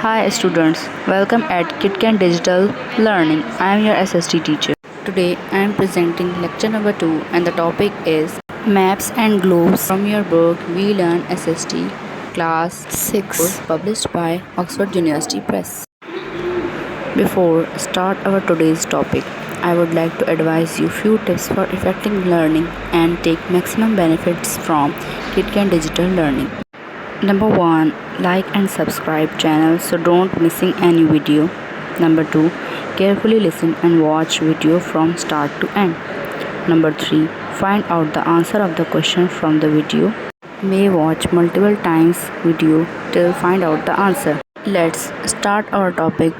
Hi students, welcome at KitKan Digital Learning. I am your SST teacher. Today I am presenting lecture number 2 and the topic is Maps and Globes from your book We Learn SST Class 6 published by Oxford University Press. Before start our today's topic, I would like to advise you few tips for effective learning and take maximum benefits from KitKan Digital Learning. Number 1, like and subscribe channel so don't missing any video. Number 2, carefully listen and watch video from start to end. Number 3, find out the answer of the question from the video. May watch multiple times video till find out the answer. Let's start our topic.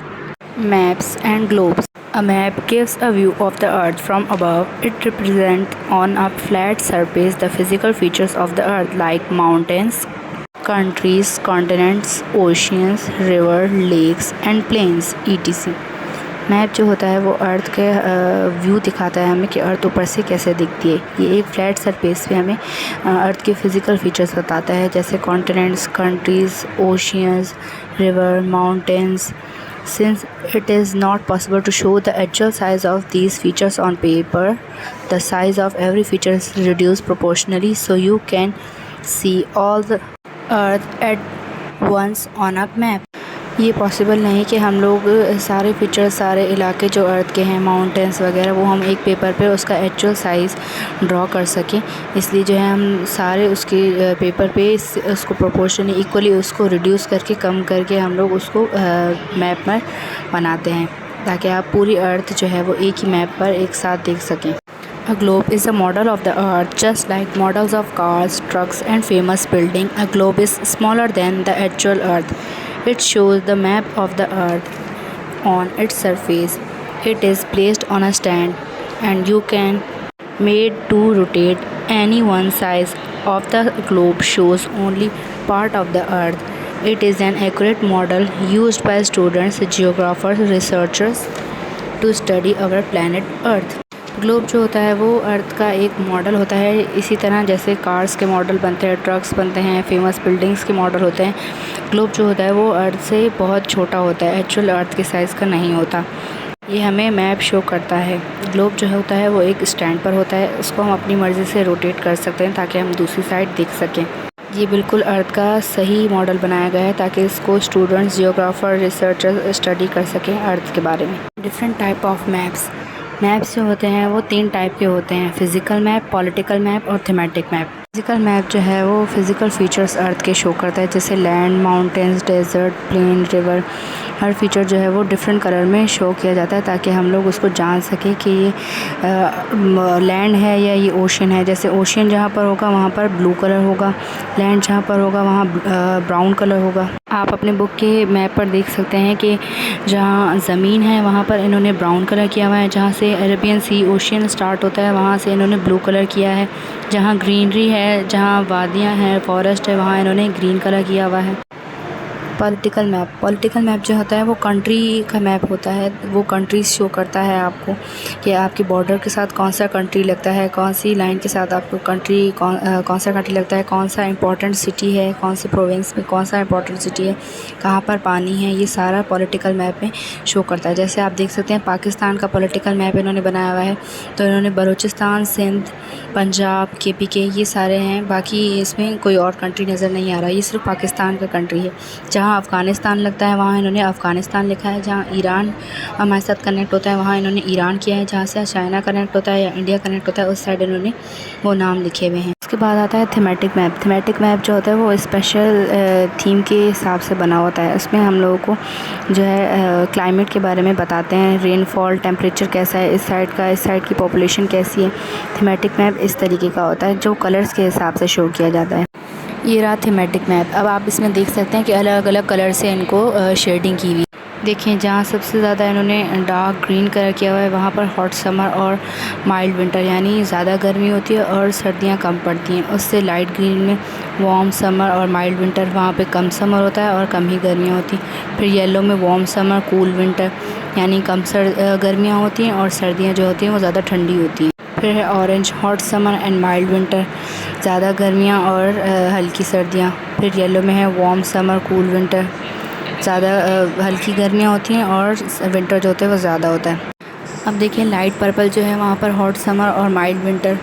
Maps and globes. A map gives a view of the earth from above. It represents on a flat surface the physical features of the earth like mountains, countries, continents, oceans, river, lakes and plains etc. Map जो होता है वो अर्थ के view दिखाता है हमें कि अर्थ ऊपर से कैसे दिखती है। ये एक फ्लैट सरफेस पे हमें अर्थ के फिज़िकल फीचर्स बताता है जैसे continents, countries, oceans, river, mountains. Since it is not possible to show the actual size of these features on paper, the size of every feature is reduced proportionally so you can see all the earth at once on a map. ये possible नहीं कि हम लोग सारे features, सारे इलाके जो अर्थ के हैं, माउंटेंस वगैरह, वो हम एक पेपर पे उसका एक्चुअल साइज़ ड्रॉ कर सकें. इसलिए जो है हम सारे उसके पेपर पे उसको प्रोपोर्शनली इक्वली उसको रिड्यूस करके, कम करके हम लोग उसको मैप में बनाते हैं ताकि आप पूरी अर्थ जो है वो एक ही मैप पर एक साथ देख सकें. A globe is a model of the earth. Just like models of cars, trucks and famous building, a globe is smaller than the actual earth. It shows the map of the earth on its surface. It is placed on a stand and you can made to rotate. Any one size of the globe shows only part of the earth. It is an accurate model used by students, geographers, researchers to study our planet earth. Globe जो होता है वो अर्थ का एक model होता है. इसी तरह जैसे कार्स के मॉडल बनते हैं, ट्रक्स बनते हैं, फेमस बिल्डिंग्स के मॉडल होते हैं, ग्लोब जो होता है वो अर्थ से बहुत छोटा होता है, एक्चुअल अर्थ के साइज़ का नहीं होता. ये हमें मैप शो करता है. ग्लोब जो होता है वो एक स्टैंड पर होता है. उसको हम अपनी मर्ज़ी से रोटेट कर सकते हैं ताकि हम दूसरी साइड देख सकें. ये बिल्कुल अर्थ का सही मॉडल बनाया गया है ताकि इसको स्टूडेंट्स, जियोग्राफर, रिसर्चर स्टडी कर सकें अर्थ के बारे में. डिफरेंट टाइप ऑफ मैप्स जो होते हैं वो 3 टाइप के होते हैं: फिज़िकल मैप, पॉलिटिकल मैप और थीमेटिक मैप. फिज़िकल मैप जो है वो फिज़िकल फीचर्स अर्थ के शो करता है जैसे land, mountains, desert, plain, river. हर फीचर जो है वो डिफरेंट कलर में शो किया जाता है ताकि हम लोग उसको जान सकें कि ये लैंड है या ये ओशन है. जैसे ओशन जहाँ पर होगा वहाँ पर ब्लू कलर होगा, लैंड जहाँ पर होगा वहाँ ब्राउन कलर होगा. आप अपने बुक के मैप पर देख सकते हैं कि जहाँ ज़मीन है वहाँ पर इन्होंने ब्राउन कलर किया हुआ है. जहाँ से अरेबियन सी ओशियन स्टार्ट होता है वहाँ से इन्होंने ब्लू कलर किया है. जहाँ ग्रीनरी है, जहाँ वादियाँ हैं, फॉरेस्ट है, वहाँ इन्होंने ग्रीन कलर किया हुआ है. पॉलिटिकल मैप जो होता है वो कंट्री का मैप होता है. वो कंट्रीज़ शो करता है आपको कि आपके बॉर्डर के साथ कौन सा कंट्री लगता है, कौन सी लाइन के साथ आपको कौन सा कंट्री लगता है, कौन सा इंपॉर्टेंट सिटी है, कौन से प्रोविंस में कौन सा इंपॉर्टेंट सिटी है, कहाँ पर पानी है. ये सारा पॉलिटिकल मैप में शो करता है. जैसे आप देख सकते हैं पाकिस्तान का पॉलिटिकल मैप इन्होंने बनाया हुआ है. तो इन्होंने बलूचिस्तान, सिंध, पंजाब, KPK ये सारे हैं. बाकी इसमें कोई और कंट्री नज़र नहीं आ रहा. ये सिर्फ पाकिस्तान का कंट्री है. जहाँ अफ़गानिस्तान लगता है वहाँ इन्होंने अफ़गानिस्तान लिखा है. जहाँ ईरान हमारे साथ कनेक्ट होता है वहाँ इन्होंने ईरान किया है. जहाँ से चाइना कनेक्ट होता है या इंडिया कनेक्ट होता है उस साइड इन्होंने वो नाम लिखे हुए हैं. उसके बाद आता है थीमेटिक मैप जो होता है वो स्पेशल थीम के हिसाब से बना होता है. उसमें हम लोगों को जो है क्लाइमेट के बारे में बताते हैं, रेनफॉल, टेम्परेचर कैसा है इस साइड की पॉपुलेशन कैसी है. थीमेटिक मैप इस तरीके का होता है जो कलर्स के हिसाब से शो किया जाता है. ये रहा थीमेटिक मैप. अब आप इसमें देख सकते हैं कि अलग अलग कलर से इनको शेडिंग की हुई. देखें जहाँ सबसे ज़्यादा इन्होंने डार्क ग्रीन कलर किया हुआ है वहाँ पर हॉट समर और माइल्ड विंटर, यानी ज़्यादा गर्मी होती है और सर्दियाँ कम पड़ती हैं. उससे लाइट ग्रीन में वार्म समर और माइल्ड विंटर, वहाँ पे कम समर होता है और कम ही गर्मियाँ होती हैं. फिर येलो में वार्म समर, कूल विंटर, यानी कम गर्मियाँ होती हैं और सर्दियाँ जो होती हैं वो ज़्यादा ठंडी होती हैं. फिर है orange, hot summer and mild winter, ज़्यादा गर्मियाँ और हल्की सर्दियाँ. फिर येलो में है वार्म समर, कूल विंटर. ज़्यादा हल्की गर्मियाँ होती हैं और विंटर जो होता है वो ज़्यादा होता है। अब देखिए लाइट पर्पल जो है वहाँ पर हॉट समर और माइल्ड विंटर,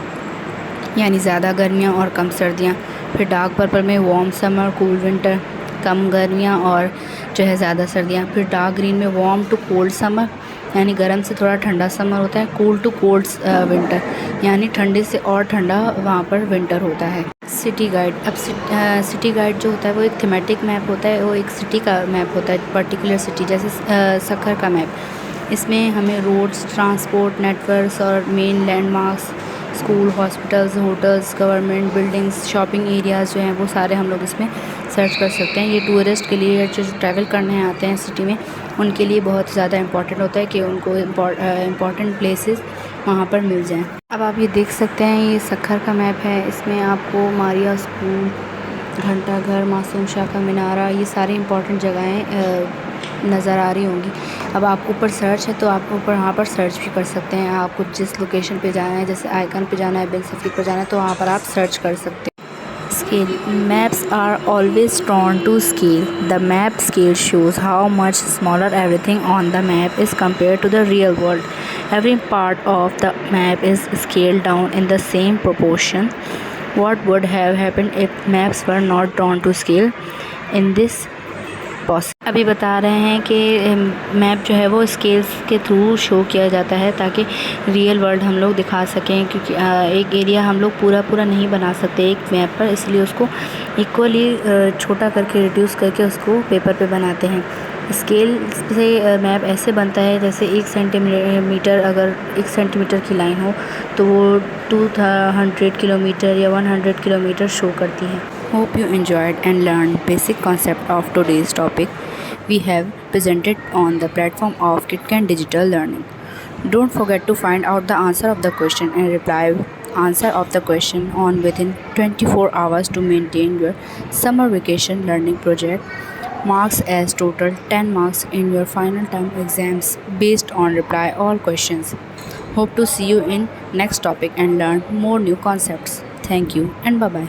यानी ज़्यादा गर्मियाँ और कम सर्दियाँ। फिर डार्क पर्पल में वार्म समर, कूल विंटर, कम गर्मियाँ और जो है ज़्यादा सर्दियाँ। फिर डार्क ग्रीन में वार्म टू कोल्ड समर, यानी गर्म से थोड़ा ठंडा समर होता है। कूल टू कोल्ड विंटर, यानी ठंडे से और ठंडा वहाँ पर विंटर होता है। City guide. अब सिटी गाइड जो होता है वो एक थीमेटिक मैप होता है, वो एक सिटी का मैप होता है, पर्टिकुलर सिटी, जैसे सक्खर का मैप। इसमें हमें रोड्स, ट्रांसपोर्ट नेटवर्क्स और main landmarks, school, hospitals, hotels, government buildings, shopping areas जो हैं वो सारे हम लोग इसमें सर्च कर सकते हैं। ये टूरिस्ट के लिए जो ट्रैवल करने आते हैं सिटी में, उनके लिए बहुत ज़्यादा इंपॉर्टेंट होता है कि उनको इम्पॉर्टेंट प्लेसेस वहाँ पर मिल जाएं। अब आप ये देख सकते हैं, ये सक्खर का मैप है। इसमें आपको मारिया स्कूल, घंटा घर, मासूम शाह का मीनारा, ये सारी इंपॉर्टेंट जगहें नज़र आ रही होंगी। अब आप ऊपर सर्च है तो आप ऊपर वहाँ पर सर्च भी कर सकते हैं। आपको जिस लोकेशन पे जाना है, जैसे आइकन पे जाना है, बिग सफ़ी पर जाना है, तो वहाँ पर आप सर्च कर सकते हैं। Scale. Maps are always drawn to scale. The map scale shows how much smaller everything on the map is compared to the real world. Every part of the map is scaled down in the same proportion. What would have happened if maps were not drawn to scale? In this अभी बता रहे हैं कि map जो है वो scales के through show किया जाता है ताकि रियल वर्ल्ड हम लोग दिखा सकें, क्योंकि एक एरिया हम लोग पूरा नहीं बना सकते एक मैप पर, इसलिए उसको इक्वली छोटा करके रिड्यूस करके उसको पेपर पे बनाते हैं। स्केल से मैप ऐसे बनता है जैसे 1 सेंटीमीटर, अगर 1 सेंटीमीटर की लाइन हो तो वो 200 किलोमीटर या 100 किलोमीटर शो करती है। Hope you enjoyed and learned basic concept of today's topic we have presented on the platform of KitKat Digital Learning. Don't forget to find out the answer of the question and reply answer of the question on within 24 hours to maintain your summer vacation learning project marks as total 10 marks in your final term exams based on reply all questions. Hope to see you in next topic and learn more new concepts. Thank you and bye bye.